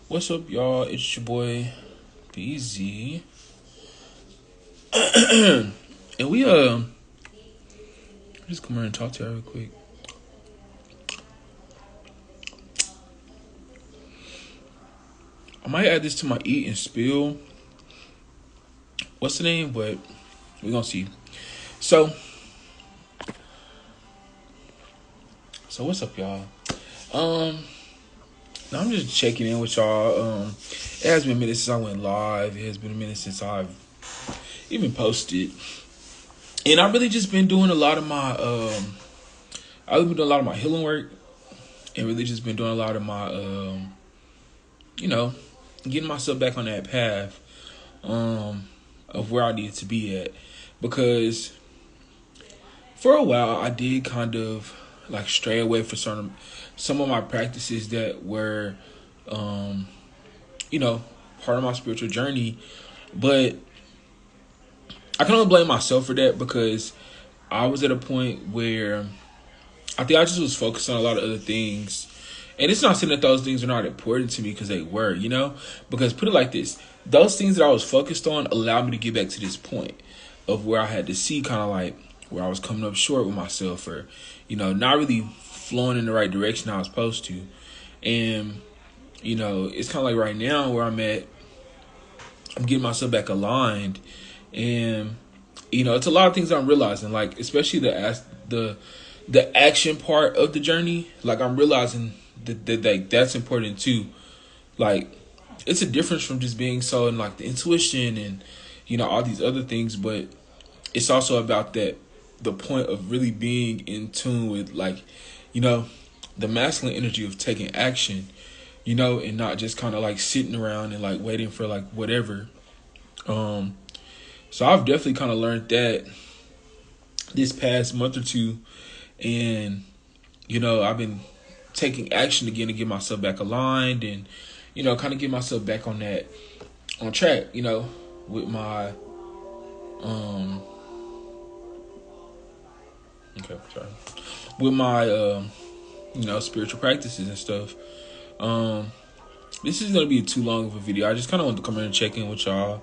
What's up, y'all? It's your boy Bz, and we just come here and talk to her real quick. I might add this to my eat and spill. What's the name? But we're gonna see. So what's up, y'all? Now I'm just checking in with y'all. It has been a minute since I went live. It has been a minute since I've even posted. And I've really just been doing a lot of my I've been doing a lot of my healing work, and really just been doing a lot of my getting myself back on that path of where I needed to be at. Because for a while I did kind of like stray away from some of my practices that were part of my spiritual journey. But I can only blame myself for that, because I was at a point where I think I just was focused on a lot of other things. And it's not saying that those things are not important to me, because they were, because put it like this, those things that I was focused on allowed me to get back to this point of where I had to see kind of like where I was coming up short with myself, or, not really flowing in the right direction I was supposed to. And, it's kind of like right now where I'm at, I'm getting myself back aligned. And, it's a lot of things I'm realizing, like, especially the action part of the journey. Like, I'm realizing that that's important too. Like, it's a difference from just being so in like the intuition and, all these other things. But it's also about the point of really being in tune with, like, the masculine energy of taking action, and not just kind of like sitting around and like waiting for like whatever. So I've definitely kind of learned that this past month or two. And, I've been taking action again to get myself back aligned and, kind of get myself back on track, with my, with my, spiritual practices and stuff. This is going to be too long of a video. I just kind of want to come in and check in with y'all.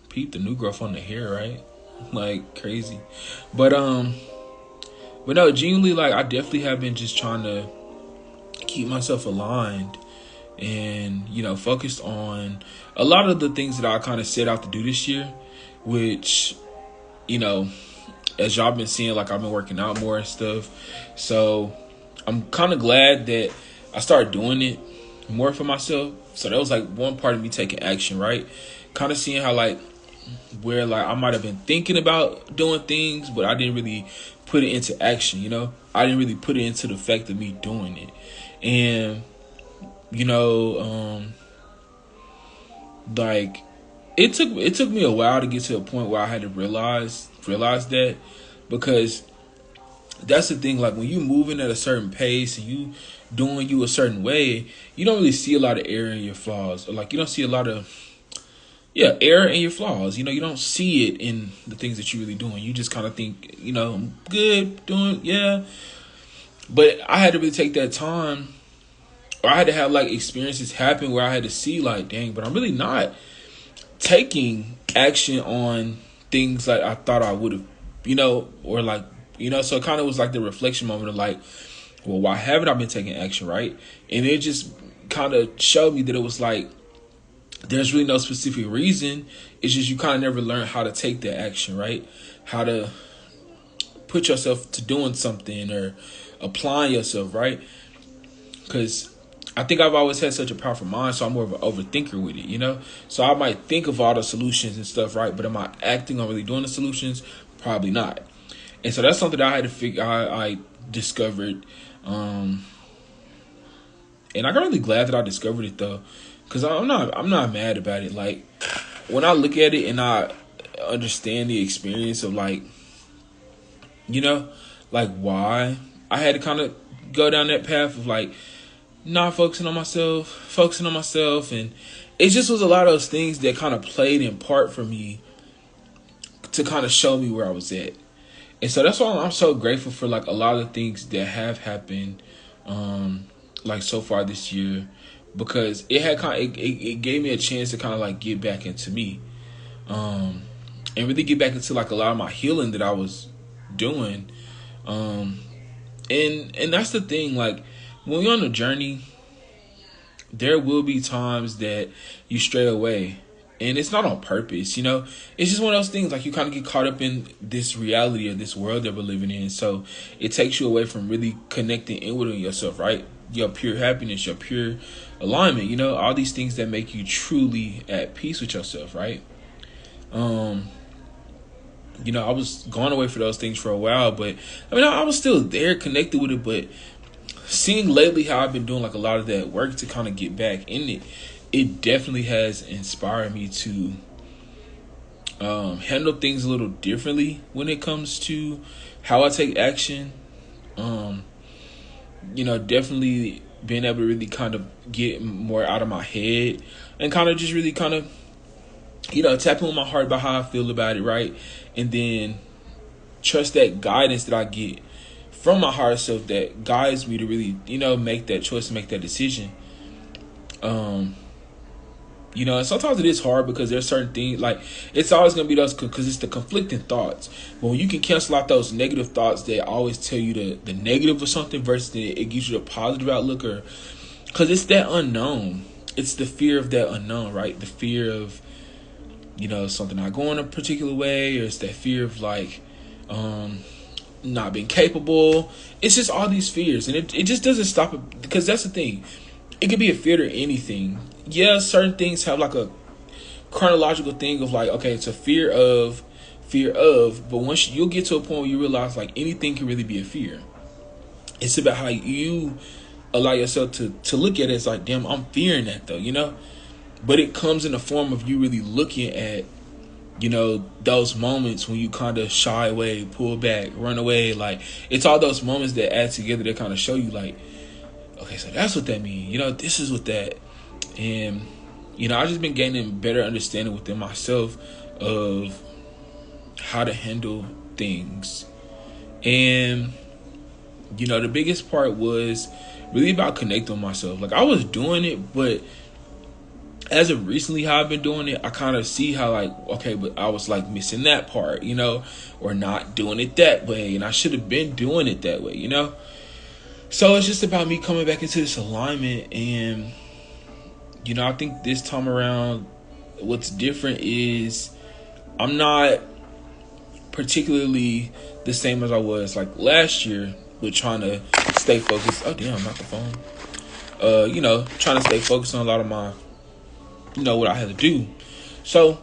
Peep the new growth on the hair, right? Like, crazy. But no, genuinely, like, I definitely have been just trying to keep myself aligned and, focused on a lot of the things that I kind of set out to do this year, which, as y'all been seeing, like, I've been working out more and stuff. So I'm kind of glad that I started doing it more for myself. So that was like one part of me taking action, right? Kind of seeing how, like, where like I might have been thinking about doing things, but I didn't really put it into action. I didn't really put it into the fact of me doing it. And like, it took me a while to get to a point where I had to realize that, because that's the thing. Like, when you moving at a certain pace and you doing you a certain way, you don't really see a lot of error in your flaws, or like you don't see a lot of error in your flaws. You don't see it in the things that you're really doing. You just kind of think, I'm good doing, yeah. But I had to really take that time, or I had to have like experiences happen where I had to see, like, dang, but I'm really not taking action on things like I thought I would have, or like, so it kind of was like the reflection moment of like, well, why haven't I been taking action, right? And it just kind of showed me that it was like, there's really no specific reason. It's just you kind of never learn how to take that action, right? How to put yourself to doing something or applying yourself, right? Because I think I've always had such a powerful mind, so I'm more of an overthinker with it, So I might think of all the solutions and stuff, right? But am I acting on really doing the solutions? Probably not. And so that's something that I had to figure. I discovered, and I'm really glad that I discovered it though. Because I'm not mad about it. Like, when I look at it and I understand the experience of, like, like why I had to kind of go down that path of like not focusing on myself. And it just was a lot of those things that kind of played in part for me to kind of show me where I was at. And so that's why I'm so grateful for like a lot of the things that have happened like so far this year, because it had it gave me a chance to kind of like get back into me, and really get back into like a lot of my healing that I was doing. And that's the thing, like when you're on a journey, there will be times that you stray away, and it's not on purpose, you know. It's just one of those things, like you kind of get caught up in this reality of this world that we're living in, so it takes you away from really connecting inward in yourself, right? Your pure happiness, your pure alignment, you know, all these things that make you truly at peace with yourself, right? You know, I was going away for those things for a while, but I mean, I was still there connected with it, but seeing lately how I've been doing like a lot of that work to kind of get back in it, it definitely has inspired me to handle things a little differently when it comes to how I take action. You know, definitely being able to really kind of get more out of my head and kind of just really kind of, you know, tapping with my heart about how I feel about it, right? And then trust that guidance that I get from my higher self that guides me to really, you know, make that choice and make that decision. You know, and sometimes it is hard because there's certain things, like, it's always going to be those, because it's the conflicting thoughts. But when you can cancel out those negative thoughts that always tell you the negative of something versus it gives you the positive outlook, or because it's that unknown. It's the fear of that unknown, right? The fear of, you know, something not going a particular way, or it's that fear of like not being capable. It's just all these fears, and it just doesn't stop it, because that's the thing. It could be a fear to anything. Yeah, certain things have like a chronological thing of like, okay, it's a fear of, but once you'll get to a point where you realize like anything can really be a fear. It's about how you allow yourself to look at it as like, damn, I'm fearing that though, you know? But it comes in the form of you really looking at, you know, those moments when you kind of shy away, pull back, run away. Like, it's all those moments that add together that kind of show you like, okay, so that's what that means. You know, this is what that. And, you know, I've just been gaining better understanding within myself of how to handle things. And, you know, the biggest part was really about connecting with myself. Like, I was doing it, but as of recently how I've been doing it, I kind of see how like, okay, but I was like missing that part, you know, or not doing it that way. And I should have been doing it that way, you know? So it's just about me coming back into this alignment. And, you know, I think this time around, what's different is I'm not particularly the same as I was like last year with trying to stay focused. Oh, damn, not the phone. You know, trying to stay focused on a lot of my, you know, what I had to do. So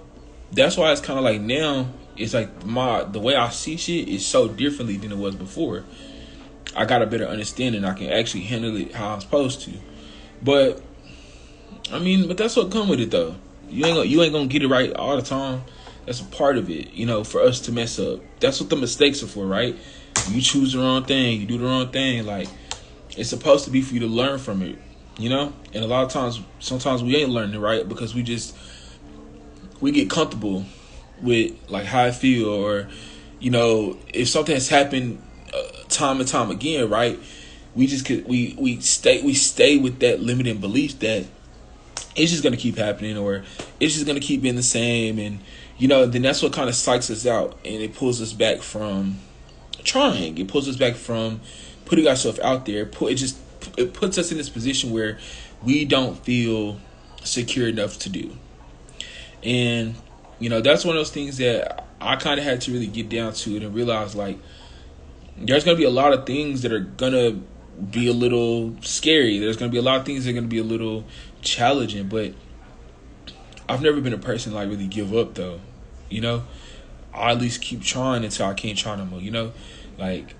that's why it's kind of like now it's like the way I see shit is so differently than it was before. I got a better understanding. I can actually handle it how I'm supposed to. But I mean, but that's what come with it though. You ain't gonna get it right all the time. That's a part of it, you know, for us to mess up. That's what the mistakes are for, right? You choose the wrong thing, you do the wrong thing. Like, it's supposed to be for you to learn from it, you know? And a lot of times, sometimes we ain't learning, right? Because we get comfortable with like how I feel, or, you know, if something has happened time and time again, right? We stay with that limiting belief that it's just gonna keep happening, or it's just gonna keep being the same, and you know, then that's what kind of psychs us out, and it pulls us back from trying. It pulls us back from putting ourselves out there. It puts us in this position where we don't feel secure enough to do. And you know, that's one of those things that I kind of had to really get down to it and realize like there's going to be a lot of things that are going to be a little scary. There's going to be a lot of things that are going to be a little challenging, but I've never been a person like really give up though, you know? I at least keep trying until I can't try no more, you know? Like,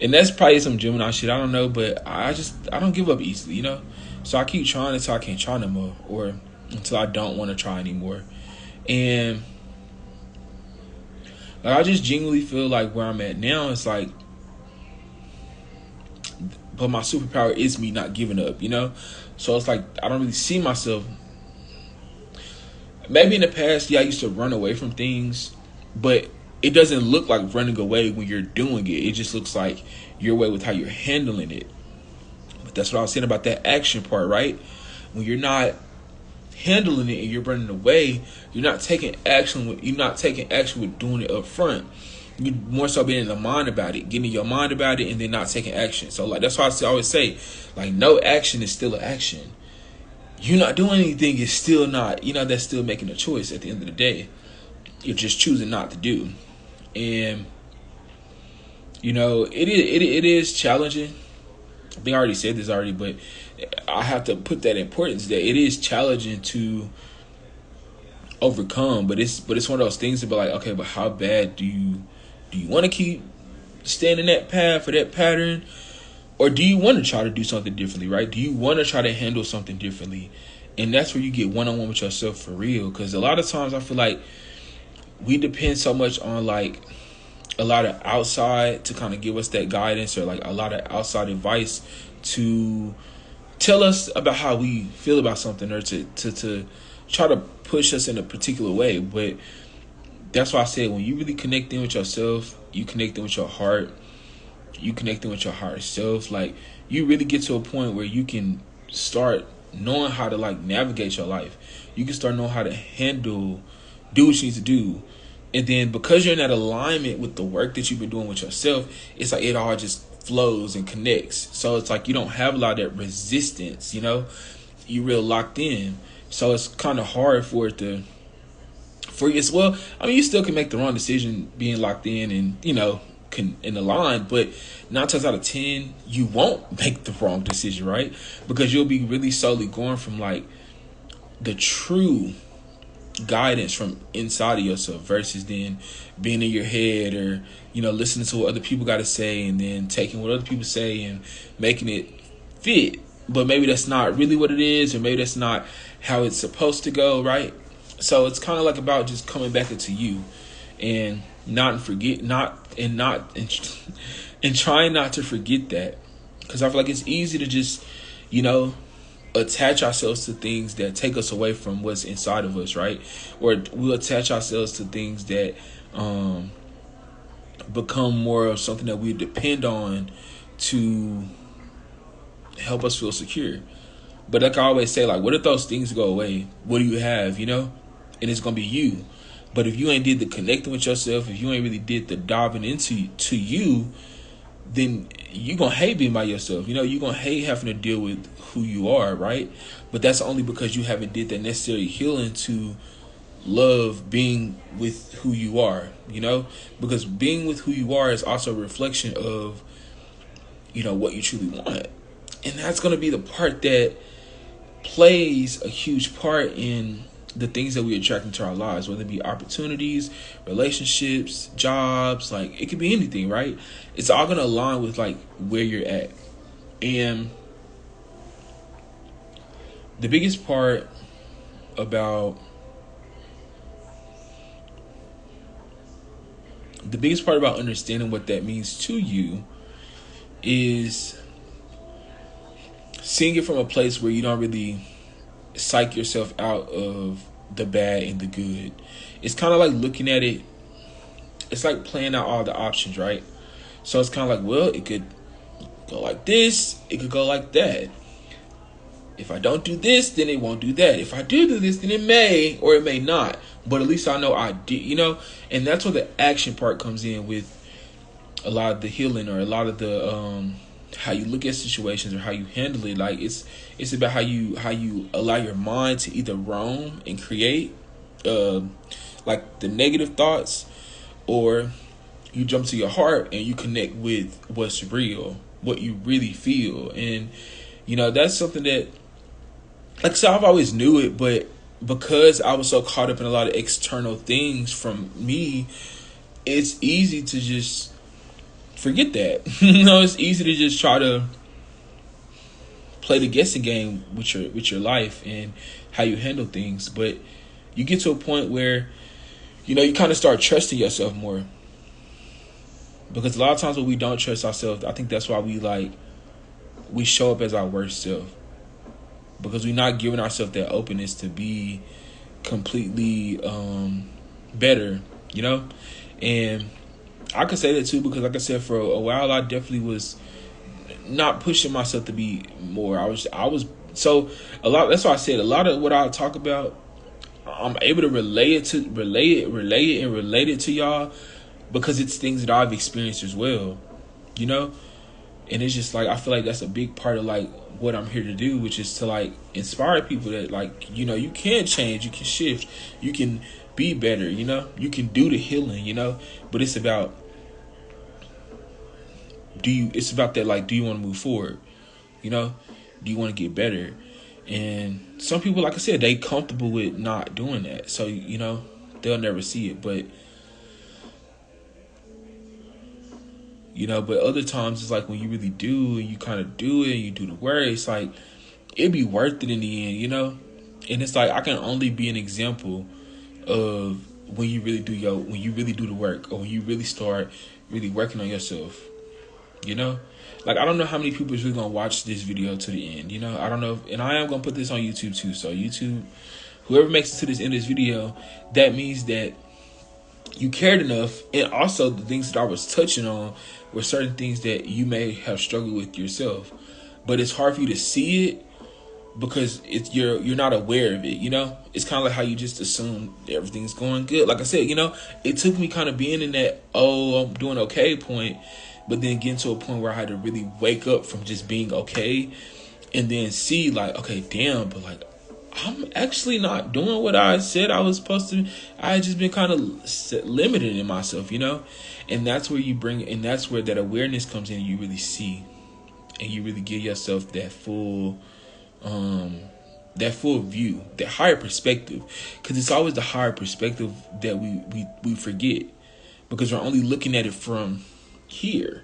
and that's probably some Gemini shit, I don't know, but I don't give up easily, you know? So I keep trying until I can't try no more, or until I don't want to try anymore. And like, I just genuinely feel like where I'm at now is like, but my superpower is me not giving up, you know? So it's like, I don't really see myself. Maybe in the past, yeah, I used to run away from things, but it doesn't look like running away when you're doing it. It just looks like your way with how you're handling it. But That's what I was saying about that action part, right? When you're not handling it and you're running away, you're not taking action with doing it up front. You more so being in the mind about it, getting in your mind about it, and then not taking action. So like that's why I always say, like, no action is still an action. You not doing anything is still not, that's still making a choice at the end of the day. You're just choosing not to do. And it is challenging. I think I already said this already, but I have to put that importance that it is challenging to overcome. But it's one of those things to be like, okay, but how bad do you want to keep staying in that path or that pattern, or do you want to try to do something differently, right? Do you want to try to handle something differently? And that's where you get one-on-one with yourself for real. Because a lot of times I feel like we depend so much on like a lot of outside to kind of give us that guidance, or like a lot of outside advice to tell us about how we feel about something, or to try to push us in a particular way. But that's why I said, when you really connect in with yourself, you connect in with your heart, you connect in with your higher self, like you really get to a point where you can start knowing how to like navigate your life. You can start knowing how to do what you need to do. And then because you're in that alignment with the work that you've been doing with yourself, it's like it all just flows and connects. So it's like you don't have a lot of that resistance, you real locked in. So it's kind of hard for it to, well, I mean, you still can make the wrong decision being locked in and, in the line, but 9 times out of 10, you won't make the wrong decision, right? Because you'll be really solely going from like the true guidance from inside of yourself versus then being in your head, or listening to what other people got to say and then taking what other people say and making it fit, but maybe that's not really what it is, or maybe that's not how it's supposed to go, right? So it's kind of like about just coming back into you and trying not to forget that, because I feel like it's easy to just attach ourselves to things that take us away from what's inside of us, right? Or we'll attach ourselves to things that become more of something that we depend on to help us feel secure. But like I always say, like, what if those things go away? What do you have, And it's going to be you. But if you ain't did the connecting with yourself, if you ain't really did the diving into you, then you're going to hate being by yourself. You're going to hate having to deal with who you are, right? But that's only because you haven't did that necessary healing to love being with who you are, Because being with who you are is also a reflection of, what you truly want. And that's going to be the part that plays a huge part in the things that we attract into our lives, whether it be opportunities, relationships, jobs, like it could be anything, right? It's all going to align with like where you're at. And the biggest part about understanding what that means to you is seeing it from a place where you don't really psych yourself out of the bad and the good. It's kind of like looking at it, it's like playing out all the options, right? So it's kind of like, well, it could go like this, it could go like that. If I don't do this, then it won't do that. If I do this, then it may or it may not. But at least I know I did, And that's where the action part comes in with a lot of the healing, or a lot of the how you look at situations or how you handle it. Like it's about how you allow your mind to either roam and create like the negative thoughts, or you jump to your heart and you connect with what's real, what you really feel. And that's something that, like I said, I've always knew it, but because I was so caught up in a lot of external things from me, it's easy to just forget that. It's easy to just try to play the guessing game with your life and how you handle things. But you get to a point where you kind of start trusting yourself more, because a lot of times when we don't trust ourselves, I think that's why we show up as our worst self, because we're not giving ourselves that openness to be completely better, And I could say that too, because like I said, for a while I definitely was not pushing myself to be more. I was so a lot. That's why I said a lot of what I talk about, I'm able to relate it to y'all because it's things that I've experienced as well, you know. And it's just like I feel like that's a big part of like what I'm here to do, which is to like inspire people that like, you know, you can change, you can shift, you can be better, you know, you can do the healing, you know. But it's about it's about that, like, do you want to move forward, you know, do you want to get better? And some people, like I said, they comfortable with not doing that, so you know they'll never see it. But you know, but other times it's like when you really do and you kind of do it and you do the work, it's like it'd be worth it in the end, you know. And it's like I can only be an example of when you really do the work, or when you really start really working on yourself, you know. Like, I don't know how many people is really gonna watch this video to the end, you know. I don't know and I am gonna put this on YouTube too. So YouTube, whoever makes it to this end of this video, that means that you cared enough. And also the things that I was touching on were certain things that you may have struggled with yourself, but it's hard for you to see it because you're not aware of it, you know. It's kind of like how you just assume everything's going good. Like I said, you know, it took me kind of being in that, oh, I'm doing okay point, but then getting to a point where I had to really wake up from just being okay and then see like, okay, damn, but like I'm actually not doing what I said I was supposed to. I had just been kind of limited in myself, you know. And that's where that's where that awareness comes in. And you really see, and you really give yourself that full view, that higher perspective. Because it's always the higher perspective that we forget, because we're only looking at it from here.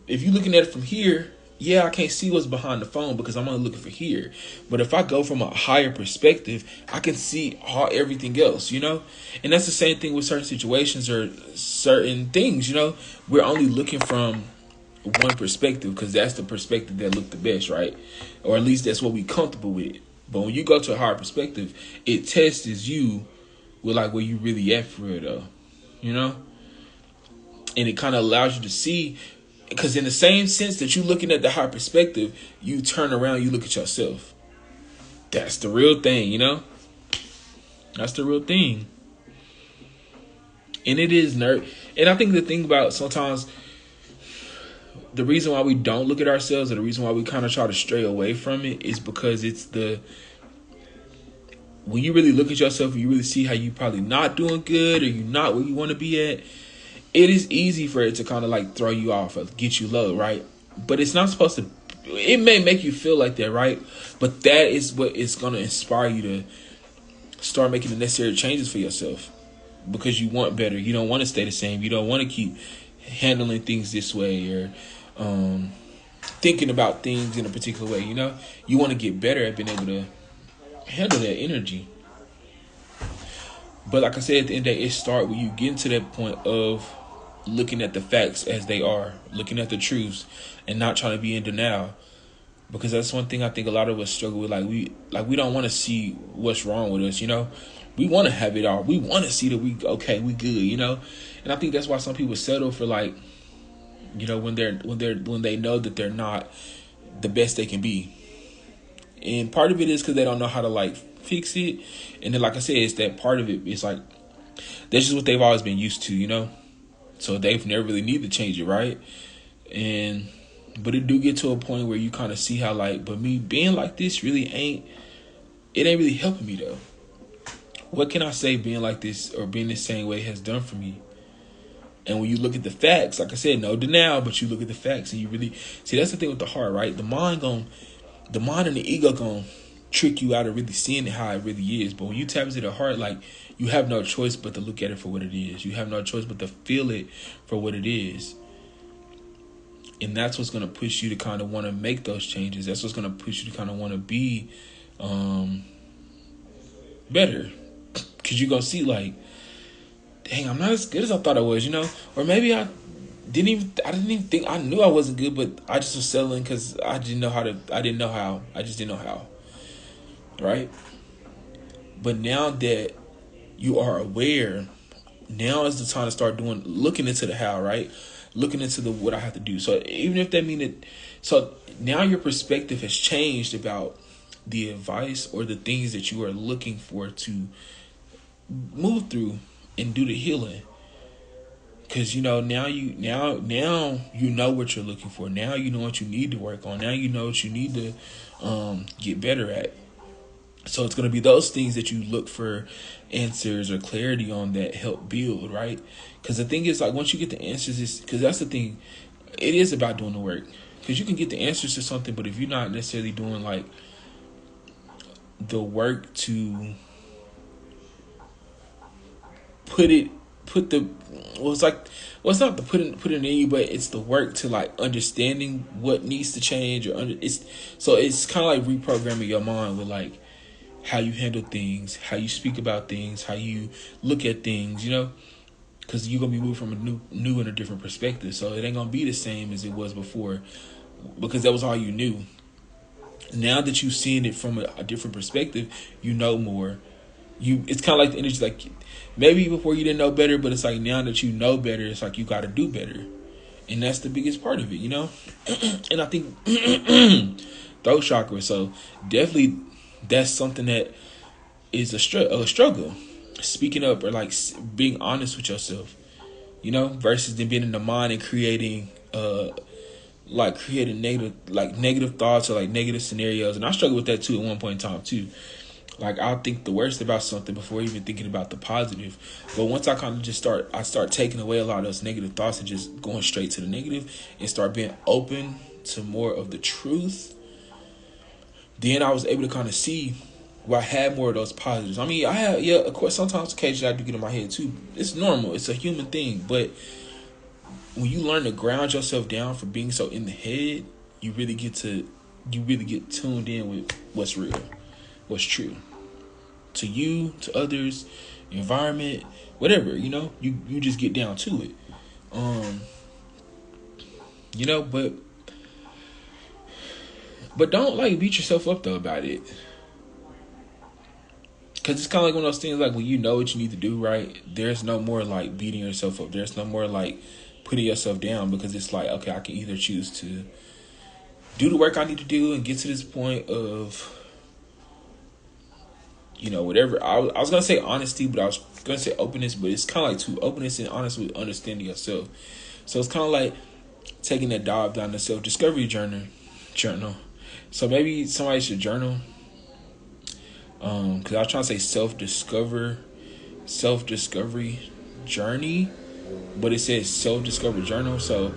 If you're looking at it from here, yeah, I can't see what's behind the phone because I'm only looking for here. But if I go from a higher perspective, I can see everything else, you know? And that's the same thing with certain situations or certain things, you know? We're only looking from one perspective because that's the perspective that looked the best, right? Or at least that's what we comfortable with. But when you go to a higher perspective, it tests you with like where you really at for it, though, you know? And it kind of allows you to see. Because in the same sense that you're looking at the higher perspective, you turn around, you look at yourself. That's the real thing, you know? That's the real thing. And it is And I think the thing about sometimes the reason why we don't look at ourselves, or the reason why we kind of try to stray away from it, is because it's when you really look at yourself and you really see how you probably not doing good, or you're not where you want to be at, it is easy for it to kind of like throw you off or get you low, right? But it's not supposed to. It may make you feel like that, right? But that is what is going to inspire you to start making the necessary changes for yourself, because you want better. You don't want to stay the same. You don't want to keep handling things this way, or thinking about things in a particular way, you know? You want to get better at being able to handle that energy. But like I said, at the end of the day, it starts when you get to that point of looking at the facts as they are, looking at the truths, and not trying to be in denial. Because that's one thing I think a lot of us struggle with. We don't want to see what's wrong with us, you know. We want to have it all. We want to see that we good, you know. And I think that's why some people settle for, like, you know, when they know that they're not the best they can be. And part of it is because they don't know how to like fix it. And then, like I said, it's that part of it. It's like that's just what they've always been used to, you know. So they've never really need to change it, right? But it do get to a point where you kind of see how, like, but me being like this ain't really helping me, though. What can I say being like this or being the same way has done for me? And when you look at the facts, like I said, no denial, but you look at the facts and you really see, that's the thing with the heart, right? The mind and the ego gonna trick you out of really seeing it how it really is. But when you tap into the heart, like, you have no choice but to look at it for what it is. You have no choice but to feel it for what it is. And that's what's going to push you to kind of want to make those changes. That's what's going to push you to kind of want to be better. Because you're going to see, like, dang, I'm not as good as I thought I was, you know? Or maybe I didn't even think I knew I wasn't good, but I just was settling because I didn't know how. I just didn't know how. Right? But now that you are aware, now is the time to start looking into the how, right? looking into what I have to do. So even if that mean it, so now your perspective has changed about the advice or the things that you are looking for to move through and do the healing. Because now you know what you're looking for. Now you know what you need to work on. Now you know what you need to get better at. So it's going to be those things that you look for answers or clarity on that help build, right? Because the thing is, like, once you get the answers, because that's the thing, it is about doing the work. Because you can get the answers to something, but if you're not necessarily doing like the work to it's not the put it in you, but it's the work to like understanding what needs to change it's kind of like reprogramming your mind with like how you handle things, how you speak about things, how you look at things, because you're gonna be moving from a new and a different perspective. So it ain't gonna be the same as it was before, because that was all you knew. Now that you've seen it from a different perspective, you know more. It's kind of like the energy, like maybe before you didn't know better, but it's like now that you know better, it's like you got to do better, and that's the biggest part of it, And I think throat chakra. So definitely, that's something that is a struggle. Speaking up or like being honest with yourself, versus then being in the mind and creating negative thoughts or like negative scenarios. And I struggled with that too at one point in time too. Like, I'll think the worst about something before even thinking about the positive. But once I kind of just start taking away a lot of those negative thoughts and just going straight to the negative and start being open to more of the truth, then I was able to kind of see where I had more of those positives. I mean, I have, of course, sometimes occasionally I do get in my head too. It's normal. It's a human thing. But when you learn to ground yourself down from being so in the head, you really get tuned in with what's real, what's true. To you, to others, environment, whatever, you just get down to it. But don't like beat yourself up though about it. Cause it's kind of like one of those things, like when you know what you need to do, right? There's no more like beating yourself up. There's no more like putting yourself down, because it's like, okay, I can either choose to do the work I need to do and get to this point of, whatever. I was going to say honesty, but I was going to say openness, but it's kind of like two, openness and honesty with understanding yourself. So it's kind of like taking that dive down the self-discovery journal. So maybe somebody should journal. Because I was trying to say self-discovery journey, but it says self-discovery journal. So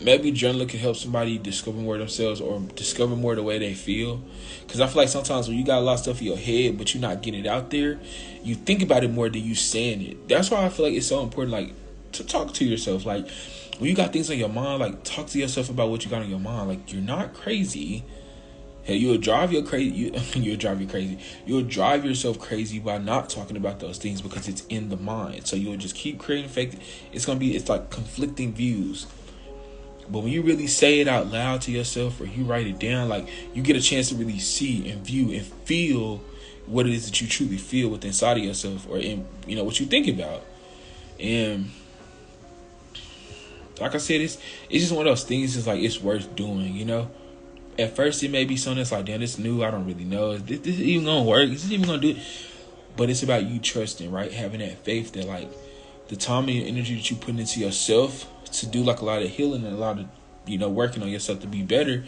maybe journaling can help somebody discover more themselves or discover more the way they feel. Because I feel like sometimes when you got a lot of stuff in your head, but you're not getting it out there, you think about it more than you saying it. That's why I feel like it's so important, like, to talk to yourself. Like, when you got things on your mind, like, talk to yourself about what you got on your mind. Like, you're not crazy. Hey, you'll drive yourself crazy by not talking about those things, because it's in the mind. So you'll just keep creating fake. It's like conflicting views. But when you really say it out loud to yourself, or you write it down, like, you get a chance to really see and view and feel what it is that you truly feel within inside of yourself, or in what you think about. And like I said, it's just one of those things. It's like, it's worth doing. At first it may be something that's like, damn, this new, I don't really know. Is this even gonna work? Is this even gonna do it? But it's about you trusting, right? Having that faith that, like, the time and energy that you put into yourself to do like a lot of healing and a lot of working on yourself to be better,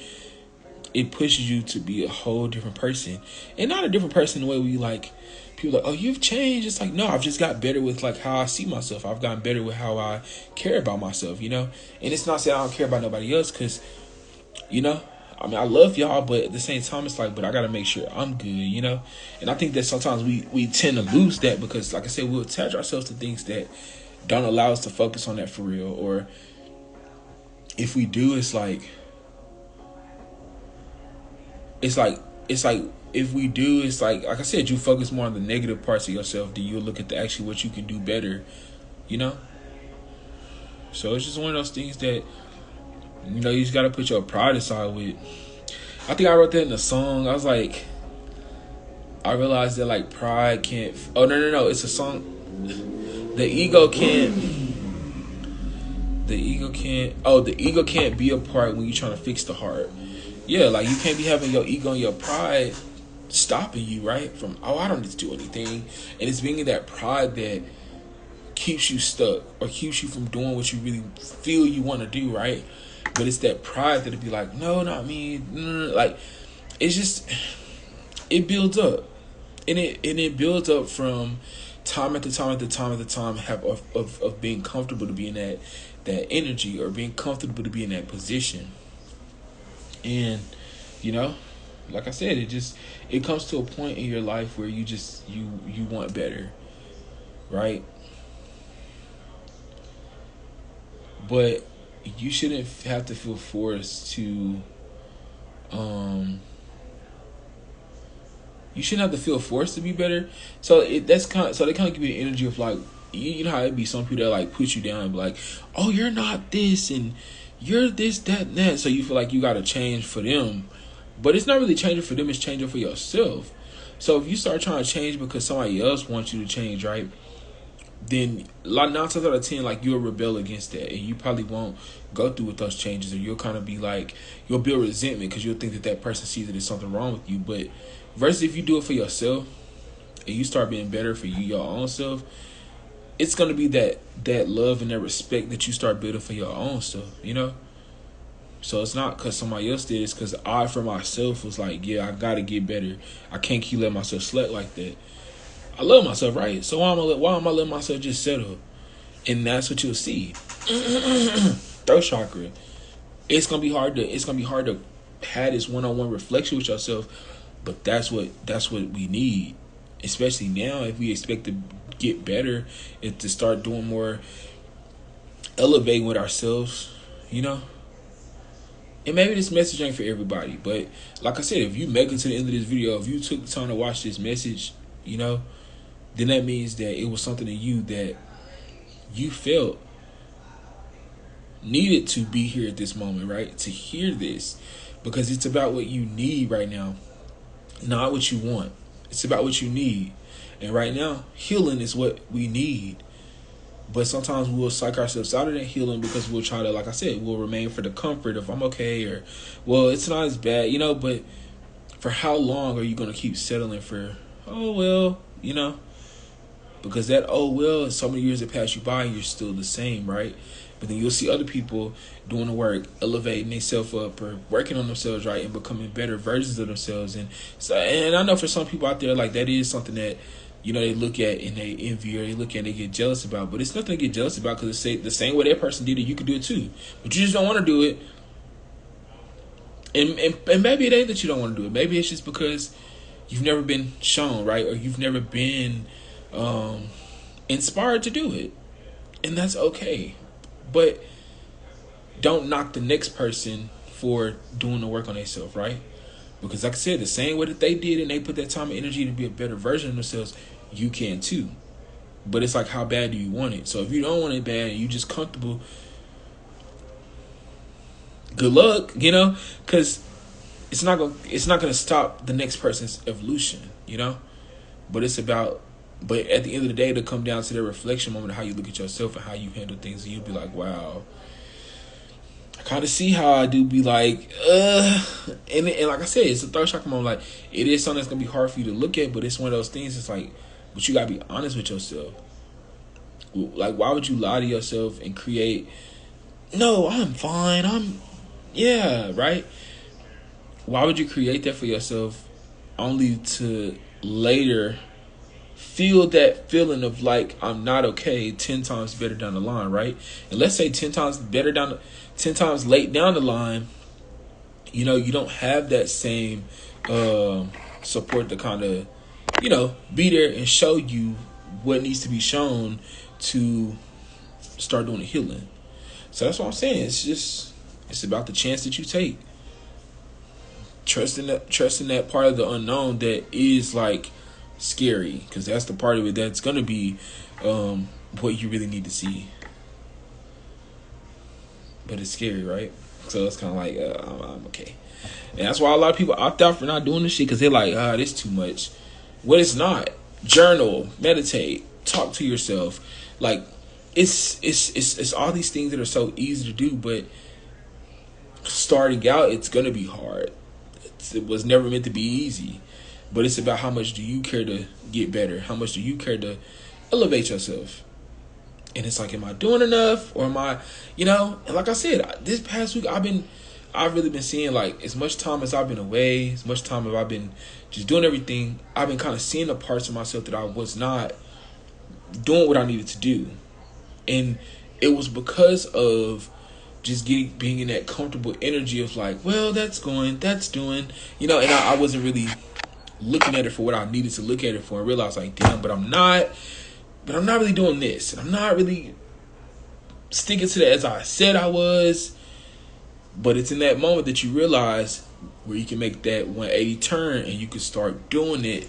it pushes you to be a whole different person. And not a different person in the way we like people like, oh, you've changed. It's like, no, I've just got better with like how I see myself. I've gotten better with how I care about myself, And it's not saying I don't care about nobody else, because I mean, I love y'all, but at the same time, it's like, but I got to make sure I'm good, And I think that sometimes we tend to lose that, because, like I said, we'll attach ourselves to things that don't allow us to focus on that for real. Or if we do, it's like if we do, it's like I said, you focus more on the negative parts of yourself, then you'll look at actually what you can do better, So it's just one of those things that, you just got to put your pride aside with. I think I wrote that in a song. I was like, I realized that, like, pride can't... Oh, no. It's a song. The ego can't... The ego can't be a part when you're trying to fix the heart. Yeah, like you can't be having your ego and your pride stopping you, right? From, I don't need to do anything. And it's being that pride that keeps you stuck or keeps you from doing what you really feel you want to do, right? But it's that pride that'll be like, no, not me. Like, it's just, it builds up. And it builds up from time after time after time after time of being comfortable to be in that energy, or being comfortable to be in that position. And, like I said, it comes to a point in your life where you want better, right? But you shouldn't have to feel forced to you shouldn't have to feel forced to be better. So they kind of give you the energy of like, you know how it'd be some people that like put you down and be like, oh, you're not this and you're this, that, and that. So you feel like you got to change for them. But it's not really changing for them, it's changing for yourself. So if you start trying to change because somebody else wants you to change, right? Then 9 times out of 10, like, you'll rebel against that, and you probably won't go through with those changes, or you'll kind of be like, you'll build resentment because you'll think that person sees that there's something wrong with you. But versus if you do it for yourself and you start being better for you, your own self, it's going to be that love and that respect that you start building for your own self, So it's not because somebody else did it. It's because I, for myself, was like, yeah, I got to get better. I can't keep letting myself slack like that. I love myself, right? So why am I letting myself just settle? And that's what you'll see. Throat chakra. It's gonna be hard to have this one-on-one reflection with yourself, but that's what we need, especially now if we expect to get better and to start doing more, elevating with ourselves, And maybe this message ain't for everybody, but like I said, if you make it to the end of this video, if you took the time to watch this message, then that means that it was something in you that you felt needed to be here at this moment, right? To hear this, because it's about what you need right now, not what you want. It's about what you need. And right now, healing is what we need. But sometimes we'll psych ourselves out of that healing because we'll try to, like I said, we'll remain for the comfort of I'm okay, or, well, it's not as bad, but for how long are you going to keep settling for, oh, well, Because that, oh, well, so many years have passed you by and you're still the same, right? But then you'll see other people doing the work, elevating themselves up or working on themselves, right, and becoming better versions of themselves. And I know for some people out there, like, that is something that, they look at and they envy, or they look at and they get jealous about. But it's nothing to get jealous about, because it's the same way that person did it, you could do it too. But you just don't want to do it. And maybe it ain't that you don't want to do it. Maybe it's just because you've never been shown, right, or you've never been inspired to do it, and that's okay. But don't knock the next person for doing the work on themselves, right? Because like I said, the same way that they did and they put that time and energy to be a better version of themselves, you can too. But it's like, how bad do you want it? So if you don't want it bad and you just comfortable, good luck, because it's not gonna stop the next person's evolution, But But at the end of the day, it'll come down to the reflection moment of how you look at yourself and how you handle things. And you'll be like, wow, I kind of see how I do be like, And like I said, it's a third chakra moment. Like, it is something that's going to be hard for you to look at, but it's one of those things. It's like, but you got to be honest with yourself. Like, why would you lie to yourself and create, no, I'm fine. Yeah, right? Why would you create that for yourself only to later feel that feeling of like, I'm not okay 10 times better down the line, right? And let's say 10 times late down the line, you don't have that same support to kind of, be there and show you what needs to be shown to start doing the healing. So that's what I'm saying. It's about the chance that you take. Trusting that part of the unknown that is like scary, because that's the part of it that's gonna be what you really need to see. But it's scary, right? So it's kind of like I'm okay, and that's why a lot of people opt out for not doing this shit, because they're like, this too much. What it's not. Journal, meditate, talk to yourself. Like, it's all these things that are so easy to do, but starting out, it's gonna be hard. It was never meant to be easy, but it's about how much do you care to get better? How much do you care to elevate yourself? And it's like, am I doing enough, or am I, And like I said, this past week I've really been seeing, like, as much time as I've been away, as much time as I've been just doing everything, I've been kind of seeing the parts of myself that I was not doing what I needed to do, and it was because of just being in that comfortable energy of like, well, that's doing, and I wasn't really looking at it for what I needed to look at it for, and realized like, damn, but I'm not really doing this, and I'm not really sticking to that as I said I was. But it's in that moment that you realize where you can make that 180 turn, and you can start doing it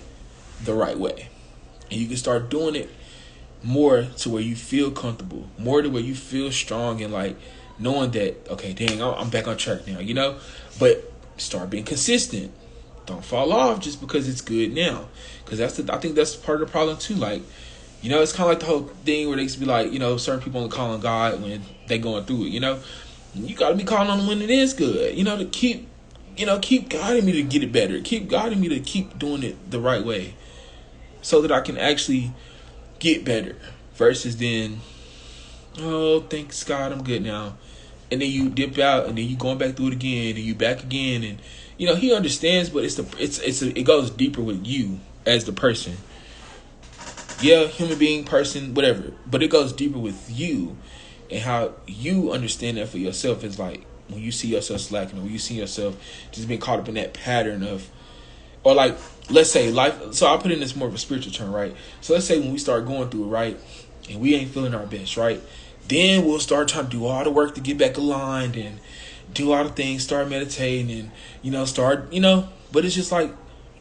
the right way, and you can start doing it more to where you feel comfortable, more to where you feel strong, and like knowing that, okay, dang, I'm back on track now, But start being consistent. Don't fall off just because it's good now, because I think that's part of the problem too. Like, it's kind of like the whole thing where they used to be like, certain people only call on God when they going through it. You got to be calling on them when it is good. To keep guiding me to get it better. Keep guiding me to keep doing it the right way, so that I can actually get better. Versus then, oh, thanks God, I'm good now. And then you dip out, and then you going back through it again, and you back again, and he understands, but it goes deeper with you as the person. Yeah, human being, person, whatever, but it goes deeper with you, and how you understand that for yourself is like when you see yourself slacking, or when you see yourself just being caught up in that pattern of, or like, let's say life. So I'll put in this more of a spiritual term, right? So let's say when we start going through it, right, and we ain't feeling our best, right? Then we'll start trying to do all the work to get back aligned and do all the things, start meditating and, but it's just like,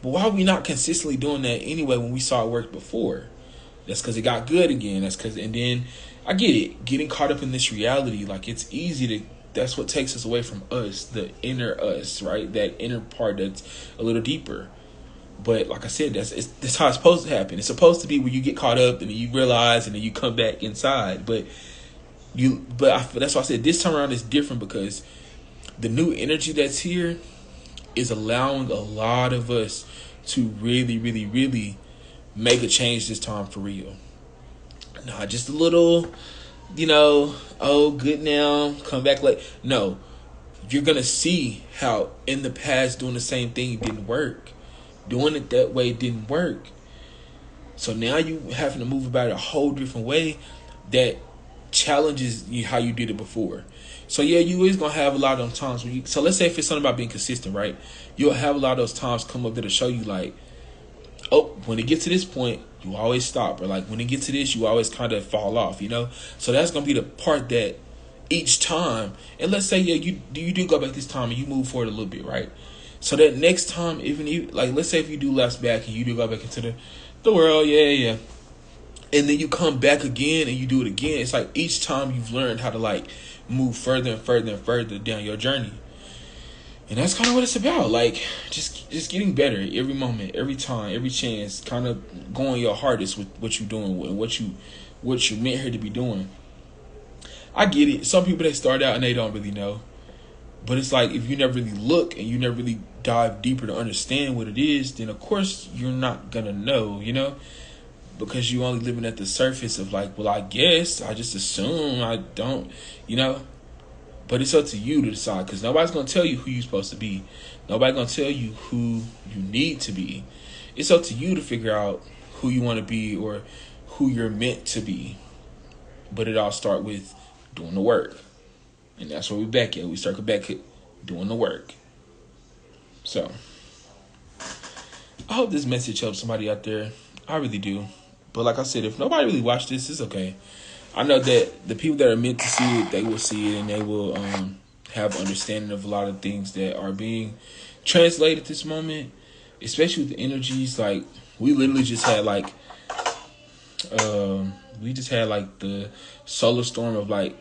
but why are we not consistently doing that anyway when we saw it work before? That's because it got good again. And then I get it, getting caught up in this reality, like it's easy that's what takes us away from us, the inner us, right? That inner part that's a little deeper. But like I said, that's how it's supposed to happen. It's supposed to be where you get caught up and then you realize and then you come back inside. But that's why I said this time around is different, because the new energy that's here is allowing a lot of us to really, really, really make a change this time for real. Not just a little, oh, good now, come back late. No, you're going to see how in the past doing the same thing didn't work. Doing it that way didn't work. So now you having to move about it a whole different way that challenges you how you did it before. So yeah, you is gonna have a lot of them times when so let's say if it's something about being consistent, right? You'll have a lot of those times come up that'll show you like, oh, when it gets to this point, you always stop, or like when it gets to this, you always kind of fall off, So that's gonna be the part that each time, and let's say you do go back this time and you move forward a little bit, right? So that next time, even you like, let's say if you do lapse back and you do go back into the world, yeah. And then you come back again and you do it again. It's like each time you've learned how to like move further and further and further down your journey. And that's kind of what it's about. Like just getting better every moment, every time, every chance, kind of going your hardest with what you're doing and what you're meant here to be doing. I get it. Some people, they start out and they don't really know. But it's like if you never really look and you never really dive deeper to understand what it is, then of course you're not gonna know, because you only living at the surface of like, well, I guess I just assume I don't, But it's up to you to decide, because nobody's gonna tell you who you're supposed to be. Nobody's gonna tell you who you need to be. It's up to you to figure out who you want to be or who you're meant to be. But it all starts with doing the work. And that's where we're back at. We circle back at doing the work. So, I hope this message helps somebody out there. I really do. But like I said, if nobody really watched this, it's okay. I know that the people that are meant to see it, they will see it, and they will have understanding of a lot of things that are being translated at this moment, especially with the energies. Like, we literally just had like, the solar storm of like,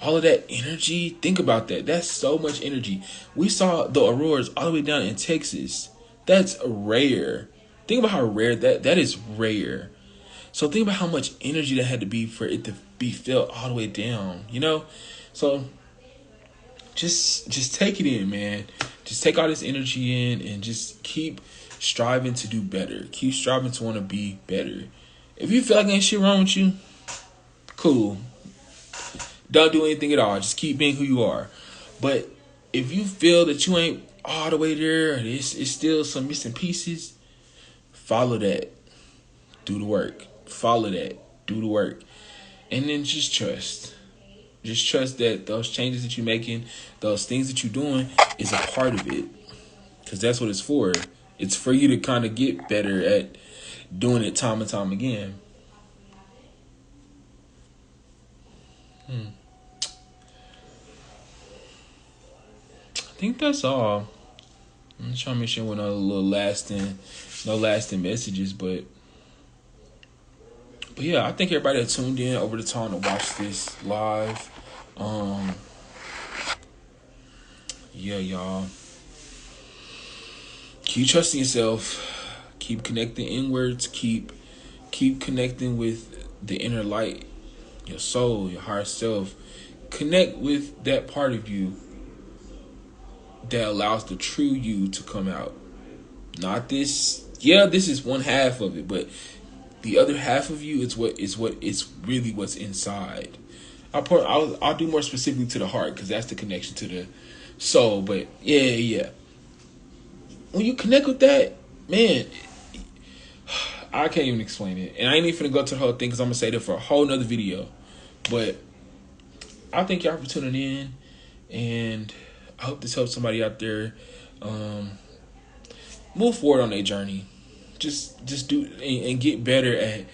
all of that energy. Think about that. That's so much energy. We saw the auroras all the way down in Texas. That's rare. Think about how rare that is rare. So think about how much energy that had to be for it to be felt all the way down, you know? So just take it in, man. Just take all this energy in and just keep striving to do better. Keep striving to want to be better. If you feel like ain't shit wrong with you, cool. Don't do anything at all. Just keep being who you are. But if you feel that you ain't all the way there, and it's still some missing pieces, follow that. Do the work. Follow that. Do the work. And then just trust. Just trust that those changes that you're making, those things that you're doing, is a part of it. Because that's what it's for. It's for you to kind of get better at doing it time and time again. I think that's all. I'm trying to make sure we're not no lasting messages, but yeah, I think everybody that tuned in over the time to watch this live. Yeah, y'all. Keep trusting yourself. Keep connecting inwards. Keep connecting with the inner light, your soul, your higher self. Connect with that part of you that allows the true you to come out. Not this. Yeah, this is one half of it, but the other half of you is really what's inside. I'll do more specifically to the heart because that's the connection to the soul. But yeah. When you connect with that, man, I can't even explain it. And I ain't even gonna go to the whole thing because I'm gonna say that for a whole nother video. But I thank y'all for tuning in, and I hope this helps somebody out there move forward on their journey. Just do and get better at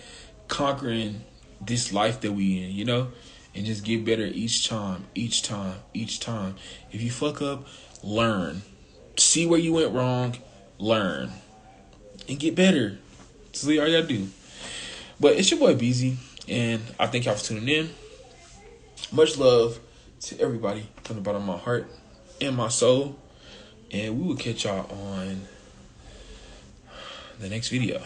conquering this life that we in, you know? And just get better each time. If you fuck up, learn. See where you went wrong, learn. And get better. That's all you gotta do. But it's your boy Bz, and I thank y'all for tuning in. Much love to everybody from the bottom of my heart and my soul. And we will catch y'all on the next video.